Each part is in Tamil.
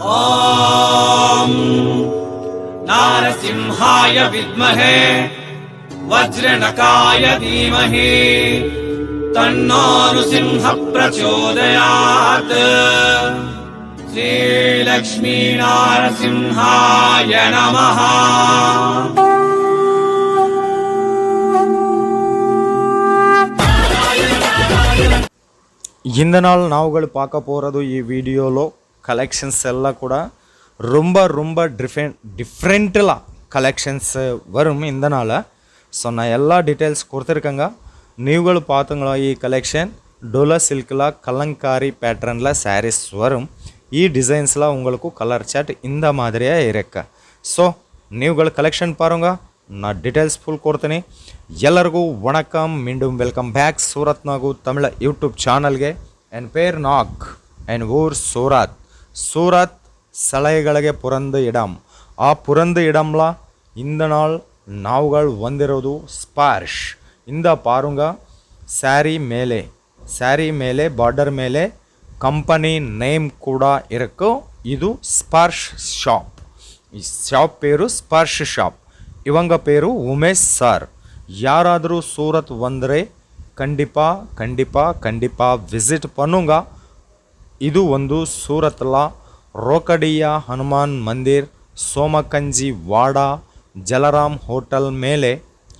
ॐ नारसिंहाय विद्महे वज्रनकाय धीमहि तन्नो नृसिंह प्रचोदयात्। श्रीलक्ष्मी नारसिंहाय नमः। இந்த நாள் நாவுகள் பார்க்க போகிறது ಈ ವಿಡಿಯೋలో கலெக்ஷன்ஸ் எல்லாம் கூட ரொம்ப டிஃப்ரெண்ட்டாக கலெக்ஷன்ஸ் வரும் இந்த நாள். ஸோ நான் எல்லா டீட்டெயில்ஸ் கொடுத்துருக்கேங்க. நீவுகள் பார்த்துங்களா ಈ கலெக்ஷன் டோலா சில்கில் கலங்காரி பேட்டர்னில் சாரீஸ் வரும். ಈ டிசைன்ஸில் உங்களுக்கு கலர் சார்ட் இந்த மாதிரியாக இருக்கு. ஸோ நீவுகள் கலெக்ஷன் பாருங்க, நான் டீட்டெயில்ஸ் ஃபுல் ಕೊಡ್ತೀನಿ. ಎಲ್ಲರಿಗೂ ವಣಕಂ, மீண்டும் welcome back Surat Nagu Tamil YouTube சேனல்ಗೆ. என் பேர் நாக், என் ஊர் சூரத். சூரத் ಸಲಹೆಗಳಿಗೆ ಪುರಂದ ಇಡಮ್. ಆ ಪುರಂದ ಇಡಮ್ಲ இந்த நாள் நாவுகள் வந்திರೋದು ಸ್ಪರ್ಶ್. இந்த பாருங்க, ಸ್ಯಾರಿ ಮೇಲೆ ಬಾರ್ಡರ್ ಮೇಲೆ ಕಂಪನಿ ನೇಮ್ ಕೂಡ ಇರಕು. ಇದು ಸ್ಪರ್ಶ್ ಶಾಪ್. ಈ ಶಾಪ್ పేరు ಸ್ಪರ್ಶ್ ಶಾಪ್. ಇವಂಗ పేరు ಉಮೇಶ್ ಸರ್. ಯಾರಾದರೂ ಸೂರತ್ ಬಂದರೆ கண்டிப்பாக ವಿಸಿಟ್ பண்ணுங்க. ಇದು ಒಂದು ಸೂರತ್ಲ ರೋಕಡಿಯ ಹನುಮಾನ್ ಮಂದಿರ್, ಸೋಮಕಂಜಿ ವಾಡಾ, ಜಲರಾಮ್ ಹೋಟೆಲ್ ಮೇಲೆ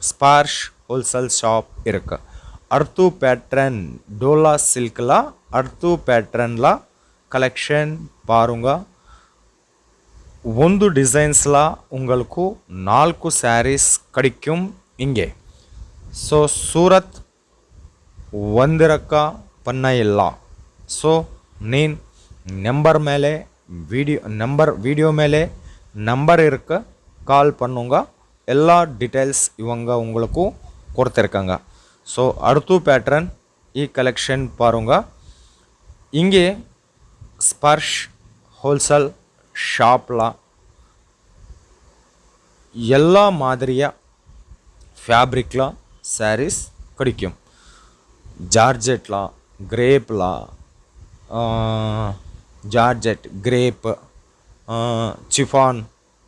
ಸ್ಪರ್ಶ್ ಹೋಲ್ಸೇಲ್ ಶಾಪ್ இருக்கு. அர்த்து பேட்டர்ன் டோலா சில்க்ல அர்த்து பேட்டர்ன்ல கலெக்ஷன் பாருங்க. ಒಂದು ಡಿಸೈನ್ಸ್ಲ உங்களுக்கு 4 ಸ್ಯಾರೀಸ್ கிடைக்கும் இங்கே. ஸோ சூரத் ಒಂದಿರಕ್ಕ ಪನ್ನ ಇಲ್ಲ. ஸோ ನೀನು நம்பர் மேலே வீடியோ மேலே நம்பர் இருக்கு, கால் பண்ணுங்க. எல்லா டீட்டெயில்ஸ் இவங்க உங்களுக்கு கொடுத்துருக்காங்க. ஸோ அடுத்து பேட்டர்ன் ಈ கலெக்ஷன் பாருங்க. இங்கே ஸ்பர்ஷ் ஹோல்சேல் ஷாப்பில் எல்லா மாதிரியா ஃபேப்ரிக்கில் சாரீஸ் கிடைக்கும். ஜார்ஜெட்டில், கிரேப்பில், georgette, crepe, chiffon,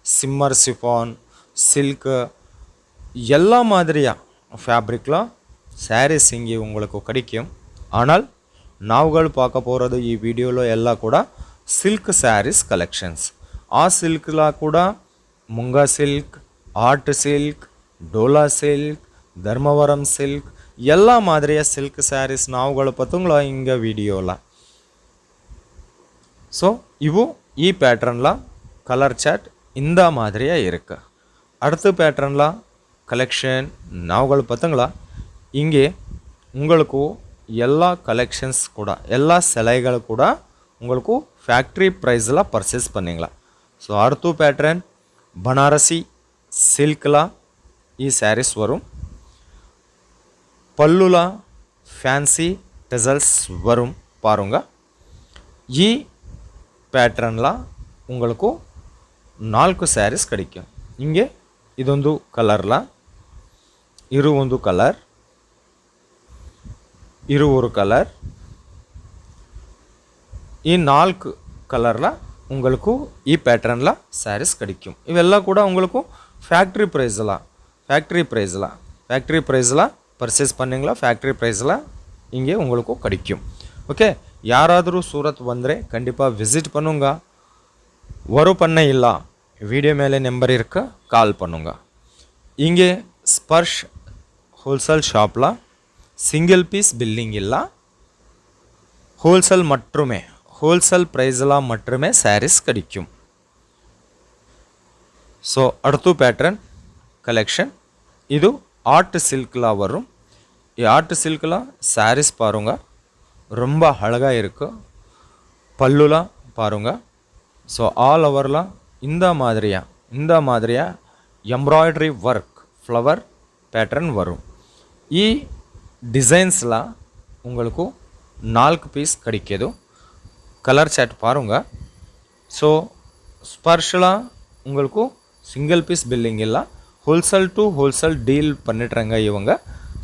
shimmer chiffon, silk, எல்லா மாதிரியா ஃபேப்ரிக்கில் சாரீஸ் இங்கே உங்களுக்கு கிடைக்கும். ஆனால் நாவுகள் பார்க்க போகிறது ಈ ವಿಡಿಯೋలో ಎಲ್ಲ ಕೂಡ ಸಿಲ್ಕ್ ಸ್ಯಾರೀಸ್ ಕಲೆಕ್ಷನ್ಸ್. ಆ ಸಿಲ್ಕ್ಲ ಕೂಡ Munga silk, art silk, Dola silk, Dharmavaram silk, ಎಲ್ಲ ಮಾದರಿಯ ಸಿಲ್ಕ್ ಸ್ಯಾರೀಸ್ ನಾವುಗಳು ಪತ್ತುಂಗ್ಲ ಹಿಂಗೆ ವಿಡಿಯೋಲ. ஸோ இவு ಈ பேட்டர்னில் கலர் சார்ட் இந்த மாதிரியாக இருக்குது. அடுத்த பேட்டர்னில் கலெக்ஷன் நாவுகள் பார்த்துங்களா. இங்கே உங்களுக்கு எல்லா கலெக்ஷன்ஸ் கூட, எல்லா சிலைகள் கூட உங்களுக்கு ஃபேக்ட்ரி ப்ரைஸில் பர்ச்சேஸ் பண்ணிங்களா. ஸோ அடுத்த பேட்டர்ன் பனாரசி சில்கில் ಈ ಸ್ಯಾರೀಸ್ வரும். பல்லுல ஃபேன்சி டெசல்ஸ் வரும் பாருங்க. ಈ ಪ್ಯಾಟ್ರನ್ಲ உங்களுக்கு 4 ಸ್ಯಾರೀಸ್ கிடைக்கும். இங்கே ಇದೊಂದು ಕಲರ್ಲ, ಇರು ಒಂದು ಕಲರ್, ಇರು ஒரு கலர். ಈ 4 கலரில் உங்களுக்கு ಈ ಪ್ಯಾಟ್ರನ್ல ಸ್ಯಾರೀಸ್ கிடைக்கும். ಇವೆಲ್ಲ ಕೂಡ உங்களுக்கு ஃபேக்ட்ரி ப்ரைஸில் பர்ச்சேஸ் பண்ணிங்களா, ஃபேக்ட்ரி ப்ரைஸில் இங்கே உங்களுக்கு கிடைக்கும். ஓகே, யாராದರೂ சூரத் வந்தே கண்டிப்பாக விசிட் பண்ணுங்க. வரும் பண்ண இல்லை, வீடியோ மேலே நம்பர் இருக்க, கால் பண்ணுங்க. இங்கே ஸ்பர்ஷ் ஹோல்சேல் ஷாப்பில் சிங்கிள் பீஸ் பில்லிங் இல்லை, ஹோல்சேல் ப்ரைஸில் மட்டுமே சாரீஸ் கிடைக்கும். ஸோ அடுத்த பேட்டர்ன் கலெக்ஷன் இது ஆர்ட் சில்கில் வரும். ஆர்ட் சில்கில் சாரீஸ் பாருங்க, ரொம்ப அழகாக இருக்குது. பல்லுல பாருங்க. ஸோ ஆல் ஓவரில் இந்த மாதிரியா எம்ப்ராய்டரி ஒர்க் ஃப்ளவர் பேட்டர்ன் வரும். ಈ டிசைன்ஸில் உங்களுக்கு 4 பீஸ் கிடைக்கிது. கலர் சார்ட் பாருங்க. ஸோ ஸ்பர்ஷில் உங்களுக்கு சிங்கிள் பீஸ் பில்லிங் இல்லை, ஹோல்சேல் டு ஹோல்சேல் டீல் பண்ணிட்டுறாங்க இவங்க.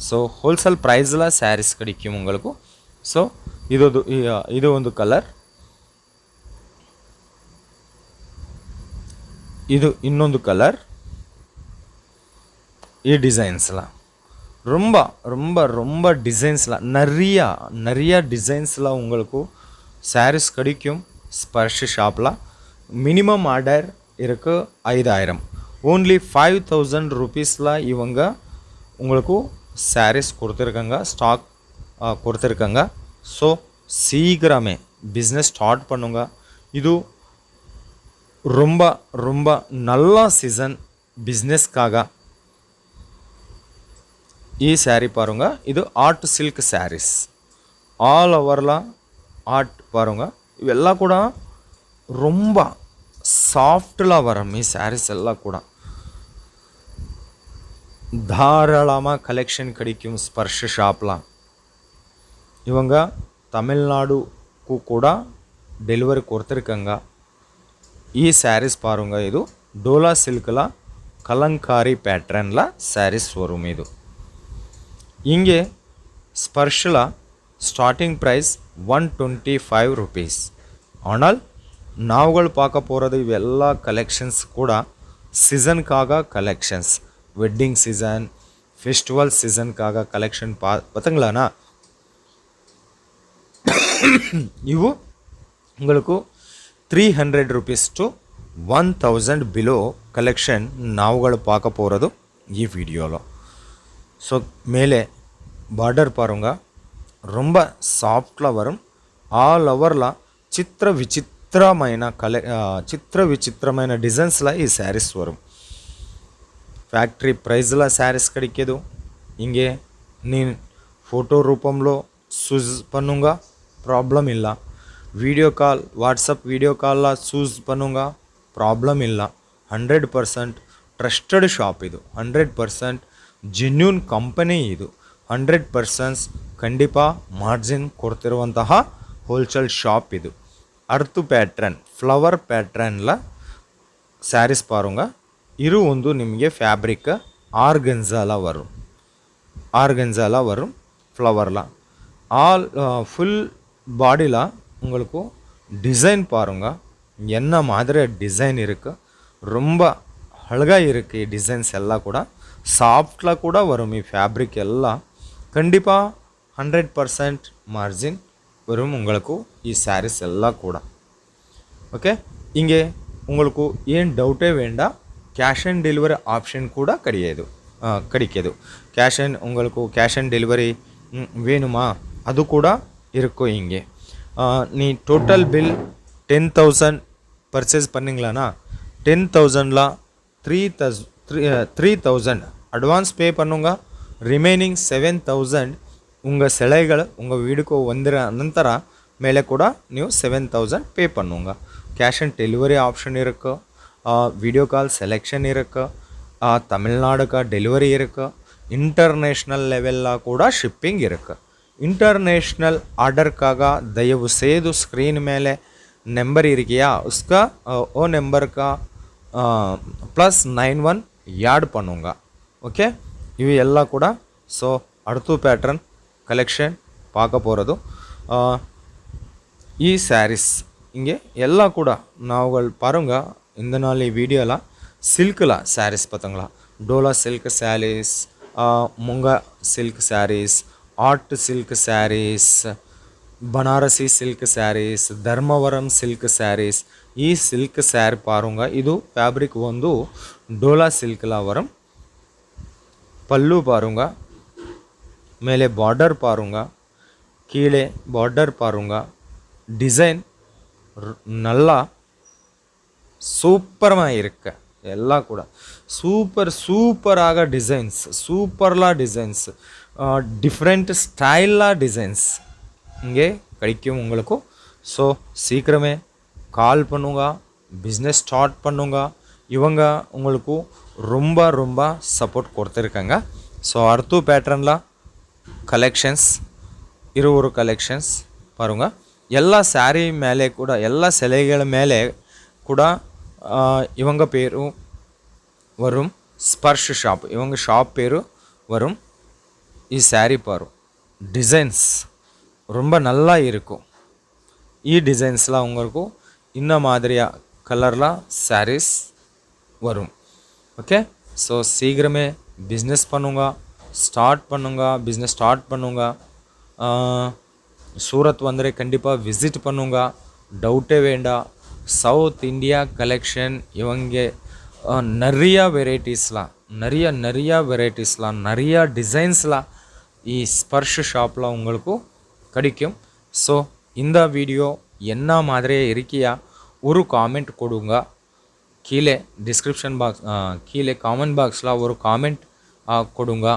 ஸோ ஹோல்சேல் ப்ரைஸில் சாரீஸ் கிடைக்கும் உங்களுக்கு. ஸோ இது ಒಂದು ಕಲರ್, இது இன்னொன்று கலர். டிசைன்ஸ்லாம் ரொம்ப ரொம்ப ரொம்ப டிசைன்ஸ்லாம் நிறையா டிசைன்ஸ்லாம் உங்களுக்கு சாரீஸ் கிடைக்கும் ஸ்பர்ஷ் ஷாப்பில். மினிமம் ஆர்டர் இருக்குது 5000. ஓன்லி 5000 ருபீஸில் இவங்க உங்களுக்கு சாரீஸ் கொடுத்துருக்காங்க, ஸ்டாக் கொடுத்துருக்காங்க. ஸோ சீக்கிரமே பிஸ்னஸ் ஸ்டார்ட் பண்ணுங்க. இது ரொம்ப ரொம்ப நல்ல சீசன் பிஸ்னஸ்க்காக. ಈ ಸ್ಯಾರಿ பாருங்க, இது ஆர்ட் சில்க் சாரீஸ். ஆல் ஓவரில் ஆர்ட் பாருங்க. இவெல்லாம் கூட ரொம்ப சாஃப்டில் வரும் ಈ சாரீஸ் எல்லாம் கூட. தாராளமாக கலெக்ஷன் கிடைக்கும் ஸ்பர்ஷ் ஷாப்பில். இவங்க தமிழ்நாடுக்கு கூட டெலிவரி கொடுத்துருக்காங்க. ಈ ಸ್ಯಾರೀಸ್ பாருங்க, ಇದು ಡೋಲಾ ಸಿಲ್ಕ್ಲ ಕಲಂಕಾರಿ ಪ್ಯಾಟ್ರನ್ಲ ಸ್ಯಾರೀಸ್ வரும். இது இங்கே ஸ்பர்ஷில் ஸ்டார்டிங் ப்ரைஸ் 125 ருபீஸ். ஆனால் நாவுகள் பார்க்க போகிறது இவெல்லா கலெக்ஷன்ஸ் கூட சீசனுக்காக கலெக்ஷன்ஸ். வெட்டிங் சீசன், ஃபெஸ்டிவல் சீசனுக்காக கலெக்ஷன் பார்த்தீங்களாண்ணா. இವು உங்களுக்கு 300 ருபீஸ் டு 1000 பிலோ கலெக்ஷன் நாவுகள் பார்க்க போகிறது ಈ வீடியோவில். ஸோ மேலே பார்டர் பாருங்க, ரொம்ப சாஃப்டில் வரும். ஆல் ஓவரில் விசித்திரమైన டிசைன்ஸில் ಈ ಸ್ಯಾರೀಸ್ வரும். ఫ్యాక్టరీ ప్రైస్లో శారీస్ கிடைக்கிது. இங்கே నేను ఫోటో రూపంలో చూస్ பண்ணுங்க, ప్రాబ్లం ಇಲ್ಲ. వీడియో కాల్, వాట్సాప్ వీడియో కాల్లో చూస్ பண்ணுங்க, ప్రాబ్లం ಇಲ್ಲ. 100% ಟ್ರಸ್ಟೆಡ್ ಶಾಪ್ ಇದು. 100% ಜೆನ್ಯೂನ್ ಕಂಪನಿ ಇದು. 100% ಖಂಡಿತ ಮಾರ್ಜಿನ್ ಕೊಡ್ತಿರುವಂತಹ ಹೋಲ್ಸೇಲ್ ಶಾಪ್ ಇದು. ಅರ್ತು ಪ್ಯಾಟ್ರನ್, ಫ್ಲವರ್ ಪ್ಯಾಟ್ರನ್ಲ ಸ್ಯಾರೀಸ್ பாருங்க. ಇದು ಒಂದು ನಿಮಗೆ ಫ್ಯಾಬ್ರಿಕ್ ஆர்கன்ஸால வரும் ஃப்ளவரில். ஆல் ஃபுல் பாடியில் உங்களுக்கு டிசைன் பாருங்க, என்ன மாதிரி டிசைன் இருக்குது. ரொம்ப அழகாக இருக்குது. டிசைன்ஸ் எல்லாம் கூட சாஃப்டில் கூட வரும். ஃபேப்ரிக் எல்லாம் கண்டிப்பாக 100% மார்ஜின் வரும் உங்களுக்கு ಈ ಸ್ಯಾರೀಸ್ எல்லாம் கூட. ஓகே, இங்கே உங்களுக்கு ಏನು டவுட்டே வேண்டாம். கேஷ் ஆன் டெலிவரி ஆப்ஷன் கூட கிடைக்கிது. உங்களுக்கு கேஷ் ஆன் டெலிவரி வேணுமா, அது கூட இருக்கும். இங்கே நீ டோட்டல் பில் 10,000 பர்ச்சேஸ் பண்ணிங்களாண்ணா, 10,000ல 3,000 அட்வான்ஸ் பே பண்ணுங்க. ರಿಮೈನಿಂಗ್ 7,000 உங்கள் சிலைகள் உங்கள் வீடுக்கு வந்துற ನಂತರ மேலே கூட ನೀವು 7,000 பே பண்ணுங்க. கேஷ் ஆன் டெலிவரி ஆப்ஷன் இருக்குது. வீடியோ கால் செலெக்ஷன் இருக்குது. தமிழ்நாடுக்கு டெலிவரி இருக்குது. இன்டர்நேஷ்னல் லெவலில் கூட ஷிப்பிங் இருக்குது. इंटरनेशनल आर्डर का दयவு செய்து स्क्रीन मेले नंबर इरिया उसका वो नंबर का +91 याड पन्नुंगा. ओके, इवी एल्ला कूड़ा. सो अडुत्तु पैटर्न कलेक्शन पार्क्क पोरदु ई सारीस इंगे एल्ला कूड़ा नावुगल पारुंगा. इंद नाल ई वीडियोला सिल्कला सारीस पातंगला. डोला सिल्क सारीस, मुंगा silk saris, art silk saris, Banarasi silk saris, Dharmavaram silk saris. ಈ ಸಿಲ್ಕ್ ಸ್ಯಾರಿ ಪಾರುಂಗ ಇದು ಫ್ಯಾಬ್ರಿಕ್ ಒಂದು ಡೋಲಾ ಸಿಲ್ಕ್ಲ ವರಂ. ಪಲ್ಲು ಪಾರುಂಗ, ಮೇಲೆ ಬಾರ್ಡರ್ ಪಾರುಂಗ, கீழே பார்டர் பாருங்க. டிசைன் நல்லா சூப்பராக இருக்கு. எல்லாம் கூட சூப்பராக டிசைன்ஸ், சூப்பர்லாம் டிசைன்ஸ், டிஃப்ரெண்ட் ஸ்டைலாக டிசைன்ஸ் இங்கே கிடைக்கும் உங்களுக்கு. ஸோ சீக்கிரமே கால் பண்ணுங்க, பிஸ்னஸ் ஸ்டார்ட் பண்ணுங்க. இவங்க உங்களுக்கு ரொம்ப ரொம்ப சப்போர்ட் கொடுத்துருக்காங்க. ஸோ அர்த்து பேட்டர்னில் கலெக்ஷன்ஸ் 20 கலெக்ஷன்ஸ் பாருங்க. ಎಲ್ಲ ಸ್ಯಾರಿ ಮೇಲೆ ಕೂಡ ಎಲ್ಲ ಸೆಲೆಗಳ ಮೇಲೆ ಕೂಡ இவங்க பேரும் வரும். ஸ்பர்ஷ் ஷாப் இவங்க ஷாப் பேரு வரும். ಈ ಸ್ಯಾರಿ பாரு டிசைன்ஸ் ரொம்ப நல்லா இருக்கும். ಈ ಡಿಸೈನ್ಸ್லாம் உங்களுக்கு இந்த மாதிரியா கலர்லாம் சாரீஸ் வரும். ஓகே, ஸோ சீக்கிரமே பிஸ்னஸ் பண்ணுங்க, பிஸ்னஸ் ஸ்டார்ட் பண்ணுங்க. சூரத் வந்துட்டு கண்டிப்பாக விசிட் பண்ணுங்க, டவுட்டே வேண்டாம். சவுத் இந்தியா கலெக்ஷன் இவங்க நிறையா வெரைட்டிஸ்லாம் நிறையா டிசைன்ஸ்லாம் ஸ்பர்ஷ் ஷாப்பில் உங்களுக்கு கிடைக்கும். ஸோ இந்த வீடியோ என்ன மாதிரியே இருக்கியா ஒரு காமெண்ட் கொடுங்க. கீழே டிஸ்கிரிப்ஷன் பாக்ஸ் கீழே காமெண்ட் பாக்ஸில் ஒரு காமெண்ட் கொடுங்க.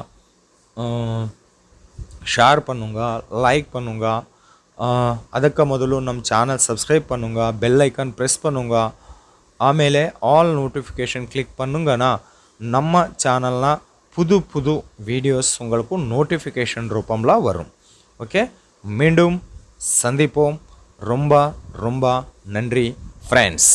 ஷேர் பண்ணுங்க, லைக் பண்ணுங்க. ಅದಕ್ಕೆ ಮೊದಲು ನಮ್ಮ ಚಾನಲ್ ಸಬ್ಸ್ಕ್ರೈಬ್ பண்ணுங்க, ಬೆಲ್ ಐಕಾನ್ ಪ್ರೆಸ್ பண்ணுங்க. ಆಮೇಲೆ ಆಲ್ நோட்டிஃபிகேஷன் கிளிக் பண்ணுங்கன்னா நம்ம சேனல்னா புது புது வீடியோஸ் உங்களுக்கு நோட்டிஃபிகேஷன் ரூபம்ல வரும். ஓகே, மீண்டும் சந்திப்போம். ரொம்ப ரொம்ப நன்றி ஃப்ரெண்ட்ஸ்.